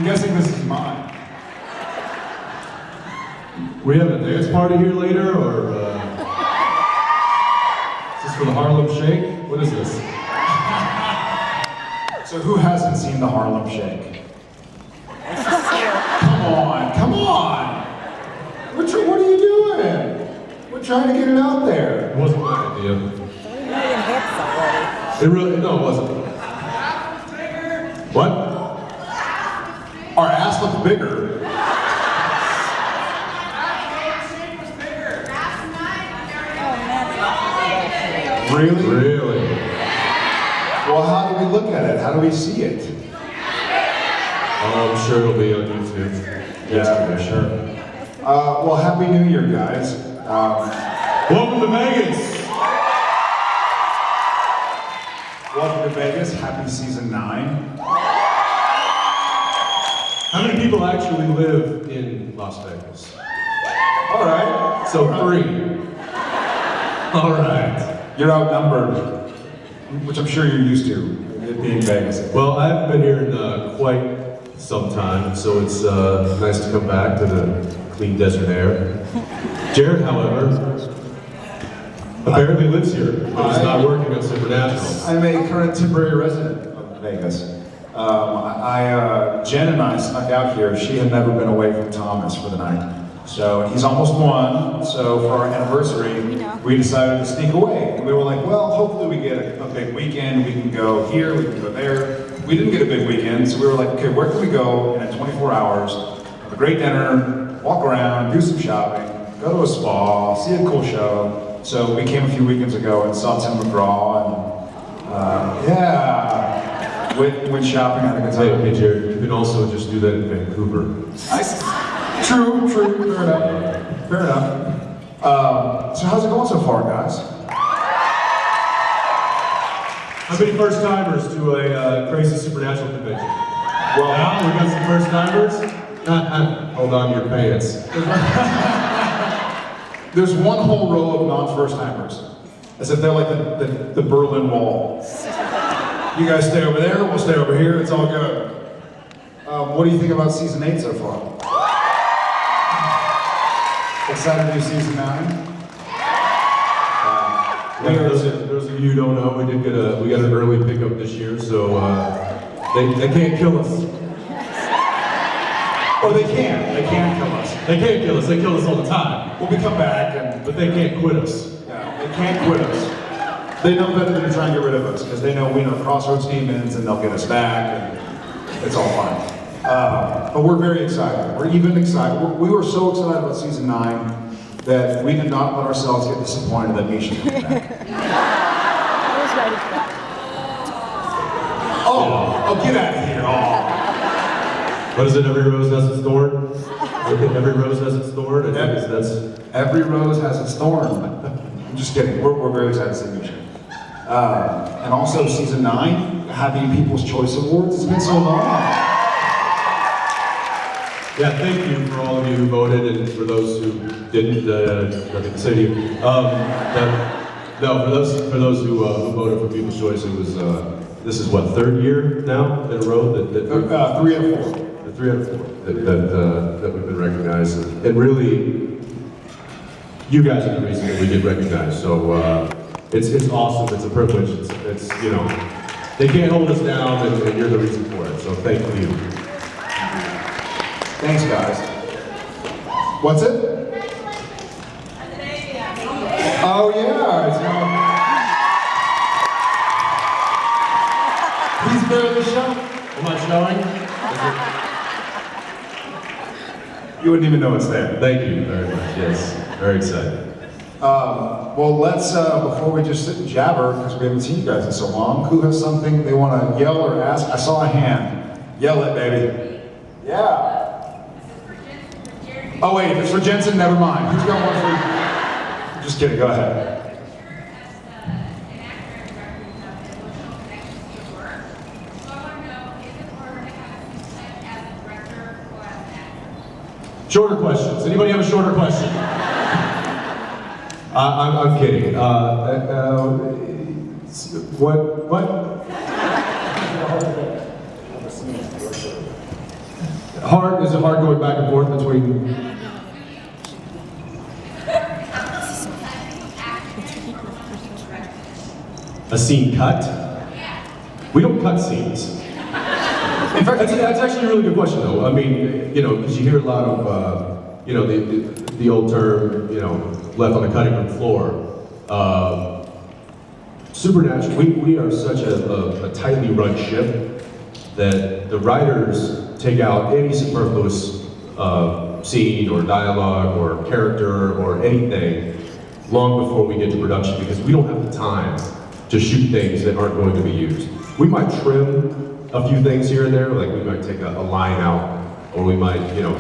I'm guessing this is mine. We have a dance party here later, or is this for the Harlem Shake? What is this? So who hasn't seen the Harlem Shake? Come on! What are you doing? We're trying to get it out there. It wasn't my idea. 3 million hits already. It really, no, it wasn't. What? Our ass looked bigger. Really? Really? Well, how do we look at it? How do we see it? Oh, I'm sure it'll be on YouTube. Yeah, for sure. Well, Happy New Year, guys. Welcome to Vegas! Welcome to Vegas. Happy season 9. How many people actually live in Las Vegas? All right. So 3. All right. You're outnumbered, which I'm sure you're used to, it being Vegas. Well, I've been here in quite some time, so it's nice to come back to the clean desert air. Jared, however, apparently lives here, but he's not working on Supernatural. I'm a current temporary resident of Vegas. Jen and I snuck out here. She had never been away from Thomas for the night. So he's almost 1, so for our anniversary, we decided to sneak away. And we were like, well, hopefully we get a big weekend. We can go here, we can go there. We didn't get a big weekend, so we were like, okay, where can we go in 24 hours, have a great dinner, walk around, do some shopping, go to a spa, see a cool show. So we came a few weekends ago and saw Tim McGraw, and yeah, went shopping, had a good time. Hey, Jared, you can also just do that in Vancouver. True, fair enough. So how's it going so far, guys? How many first-timers to a crazy Supernatural convention? Well, now we got some first-timers. Hold on to your pants. There's one whole row of non-first-timers, as if they're like the Berlin Wall. You guys stay over there, we'll stay over here, it's all good. What do you think about season 8 so far? Excited to do season 9? Those of you who don't know, we got an early pickup this year, so they can't kill us. Oh, they can kill us. They can't kill us. They kill us all the time. Well, we come back, But they can't quit us. yeah, they can't quit us. They know better than to try and get rid of us, because they know we know Crossroads demons, and they'll get us back, and it's all fine. But we're very excited. We're even excited. We were so excited about season 9 that we did not let ourselves get disappointed that Misha's coming back. I was ready for that. Oh, get out of here. Oh. What is it? Every rose has its thorn? Every rose has its thorn? I think that's... Every rose has its thorn. I'm just kidding. We're very excited to see Misha. And also season 9, having People's Choice Awards. It's been so long. Yeah, thank you for all of you who voted, and for those who didn't, nothing to say to you. No, for those who voted for People's Choice, it was, this is what, 3rd year now in a row that 3 out of 4. 3 out of 4 that we've been recognized, and really, you guys are the reason that we get recognized. So it's awesome. It's a privilege. It's you know, they can't hold us down, and you're the reason for it. So thank you. Thanks, guys. What's it? Oh yeah, it's going. He's barely showing. Am I showing? You wouldn't even know it's there. Thank you very much. Yes, very excited. Well, let's, before we just sit and jabber, because we haven't seen you guys in so long, who has something they want to yell or ask? I saw a hand. Yell it, baby. Yeah. Oh, wait, if it's for Jensen, never mind. Who's got one for you? Just kidding, go ahead. Shorter questions. Anybody have a shorter question? I'm kidding. What? Hard, is it hard going back and forth between? A scene cut? We don't cut scenes. In fact, that's actually a really good question, though. I mean, you know, because you hear a lot of, you know, the old term, you know, left on the cutting room floor. Supernatural, we are such a tightly run ship that the writers take out any superfluous scene or dialogue or character or anything long before we get to production because we don't have the time to shoot things that aren't going to be used. We might trim a few things here and there, like we might take a line out, or we might, you know,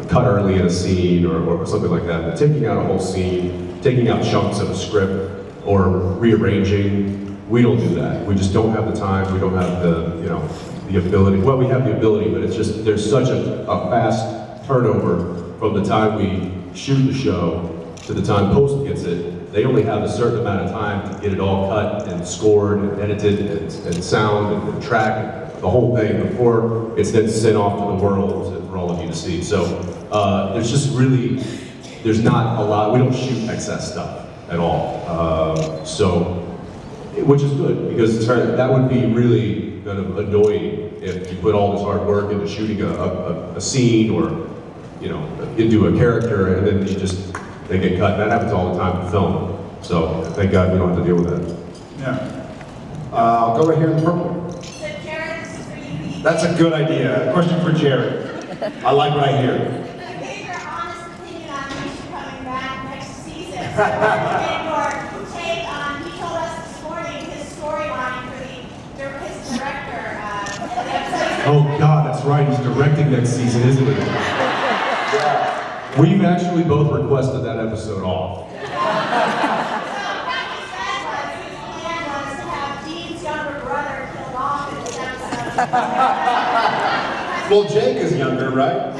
cut early in a scene or something like that. But taking out a whole scene, taking out chunks of a script, or rearranging, we don't do that. We just don't have the time, we don't have the, you know, the ability. Well, we have the ability, but it's just, there's such a fast turnover from the time we shoot the show to the time post gets it. They only have a certain amount of time to get it all cut and scored and edited and sound and track the whole thing before it's then sent off to the world for all of you to see. So there's just really, there's not a lot, we don't shoot excess stuff at all. Which is good, because that would be really kind of annoying if you put all this hard work into shooting a scene or, you know, into a character and then they get cut. That happens all the time in film. So thank God we don't have to deal with that. Yeah. I'll go right here in the purple. So Jared, this is for you. That's a good idea. A question for Jared. I like what I hear. I gave your honest opinion on Misha coming back next season. So I your take on, he told us this morning his storyline for his director. Oh God, that's right, he's directing next season, isn't he? We've actually both requested that episode off. So what he said was his plan was to have Dean's younger brother killed off in this episode. Well, Jake is younger, right?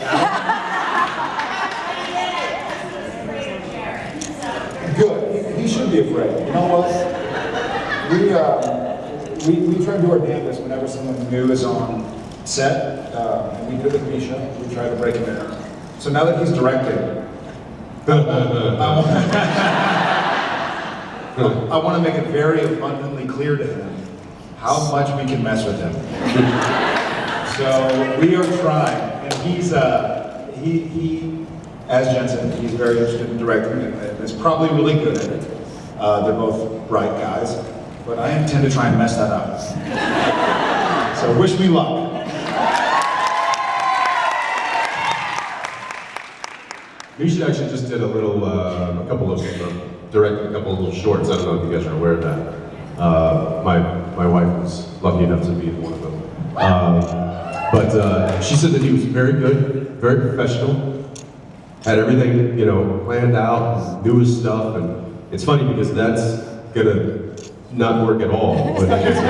Good. He should be afraid. You know what? We try to do our damnedest whenever someone new is on set, and we did it with Misha. We try to break him in. So now that he's directing, I want to make it very abundantly clear to him how much we can mess with him. So we are trying, and he's he as Jen said, he's very interested in directing and is probably really good at it. They're both bright guys, but I intend to try and mess that up. So wish me luck. Misha actually just did directed a couple of little shorts. I don't know if you guys are aware of that. My wife was lucky enough to be in one of them. But she said that he was very good, very professional, had everything, you know, planned out, knew his stuff, and it's funny because that's gonna not work at all when that gets in.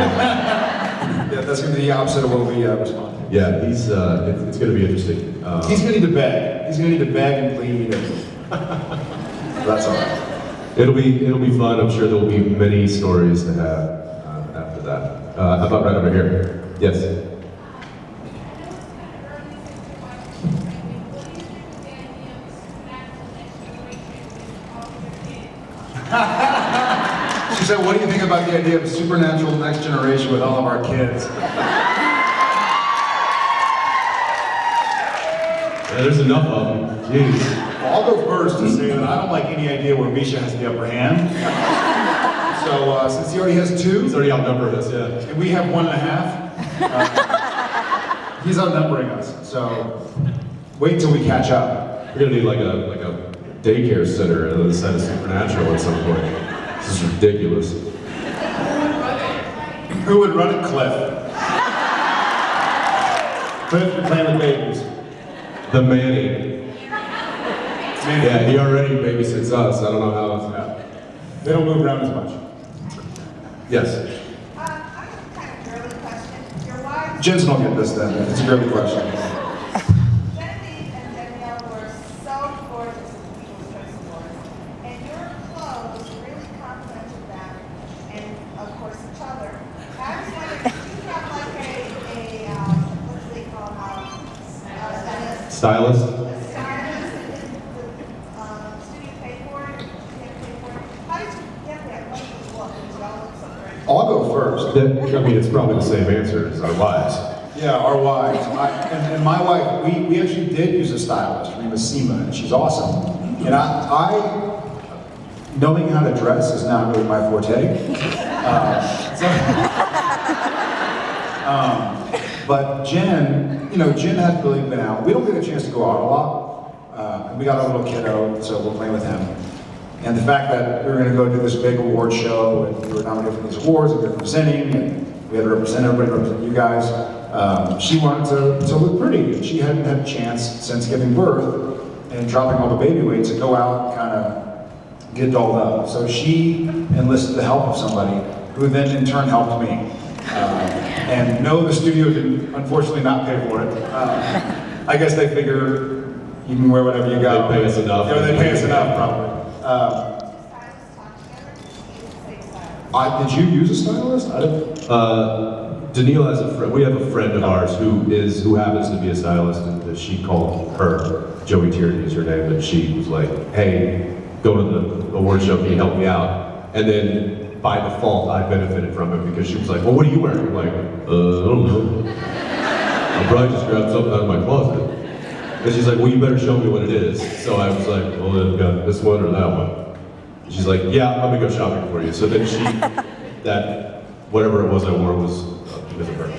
Yeah, that's gonna be the opposite of what we respond to. Yeah, it's gonna be interesting. He's gonna need to beg. He's gonna need to beg and plead, and that's all right. It'll be fun. I'm sure there'll be many stories to have after that. How about right over here? Yes. She said, what do you think about the idea of a supernatural next generation with all of our kids? Yeah, there's enough of them. Jeez. Well, I'll go first to say that I don't like any idea where Misha has the upper hand. So since he already has He's two, already outnumbered us, yeah. and we have 1.5, he's outnumbering us. So wait till we catch up. We're gonna need like a daycare center on the side of Supernatural at some point. This is ridiculous. Who would run it? Cliff. Cliff, you're playing with babies. The Manny. Yeah, he already babysits us. I don't know how else. Yeah. They don't move around as much. Yes. I have a kind of girly question. Your wife, Jensen will get this then. It's a great question. Genevieve and Danielle were so gorgeous in the People's Choice Awards, and your clothes really complimented them, and of course each other. I was wondering, do you have like what do they call Stylist? The stylist, and the studio paid for it, you had to pay for it. How did you get that wonderful look? Because it all looks so great. I'll go first. I mean, it's probably the same answer as our wives. Yeah, our wives. And my wife, we actually did use a stylist. Her name is Seema, and she's awesome. And I knowing how to dress is not really my forte. But Jen, Jen hadn't really been out. We don't get a chance to go out a lot. We got our little kiddo, so we'll play with him. And the fact that we were going to go do this big award show, and we were nominated for these awards, and we were presenting, and we had to represent everybody, represent you guys. She wanted to look pretty, and she hadn't had a chance since giving birth and dropping all the baby weight to go out and kind of get dolled up. So she enlisted the help of somebody, who then in turn helped me. And no, the studio did unfortunately not pay for it. I guess they figure you can wear whatever you got. They pay us enough. Yeah, they pay us enough, probably. Did you use a stylist? I didn't. Daniil has a friend. We have a friend of ours who happens to be a stylist, and she called her. Joey Tierney is her name, and she was like, "Hey, go to the award show. Can you help me out?" And then by default, I benefited from it because she was like, "Well, what are you wearing?" I'm like, "I don't know. I probably just grabbed something out of my closet." And she's like, "Well, you better show me what it is." So I was like, "Well, I've got this one or that one." And she's like, "Yeah, let me go shopping for you." So then that whatever it was I wore was because of her.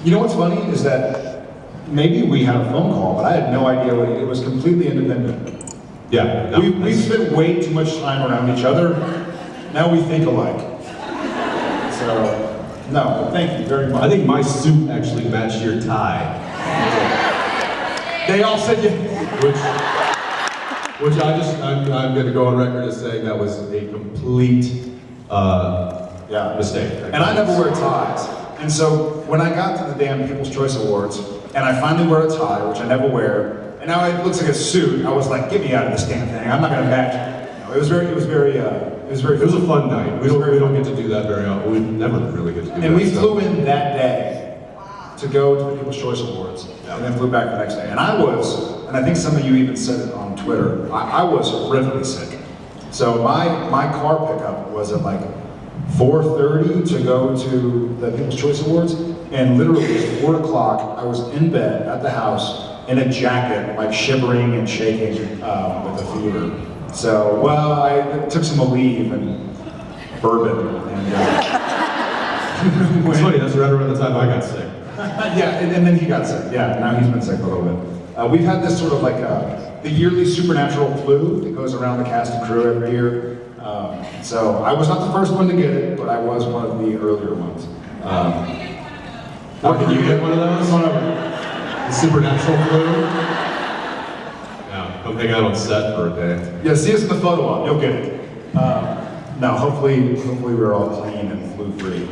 You know what's funny is that maybe we had a phone call, but I had no idea what it was. Completely independent. Yeah. No, we spent way too much time around each other. Now we think alike. So, no, but thank you very much. I think my suit actually matched your tie. They all said you. Which I'm going to go on record as saying that was a complete mistake. And I never wear ties. And so when I got to the damn People's Choice Awards, and I finally wear a tie, which I never wear, and now it looks like a suit, I was like, get me out of this damn thing. I'm not going to match it. It was a fun night. We don't get to do that very often. We never really get to do that. And we flew in that day to go to the People's Choice Awards, and then flew back the next day. And I think some of you even said it on Twitter, I was horrifically sick. So my car pickup was at like 4:30 to go to the People's Choice Awards, and literally at 4 o'clock, I was in bed at the house in a jacket, like shivering and shaking with a fever. So, well, I took some Aleve and bourbon, and it's funny, that's right around the time I got sick. yeah, and then he got sick. Yeah, now he's been sick for a little bit. We've had this sort of like the yearly supernatural flu that goes around the cast and crew every year. So I was not the first one to get it, but I was one of the earlier ones. Can you get one of those? Come on over. The supernatural flu? Yeah, come hang out on set for a day. Yeah, see us in the photo op. You'll get it. No, hopefully we're all clean and flu free.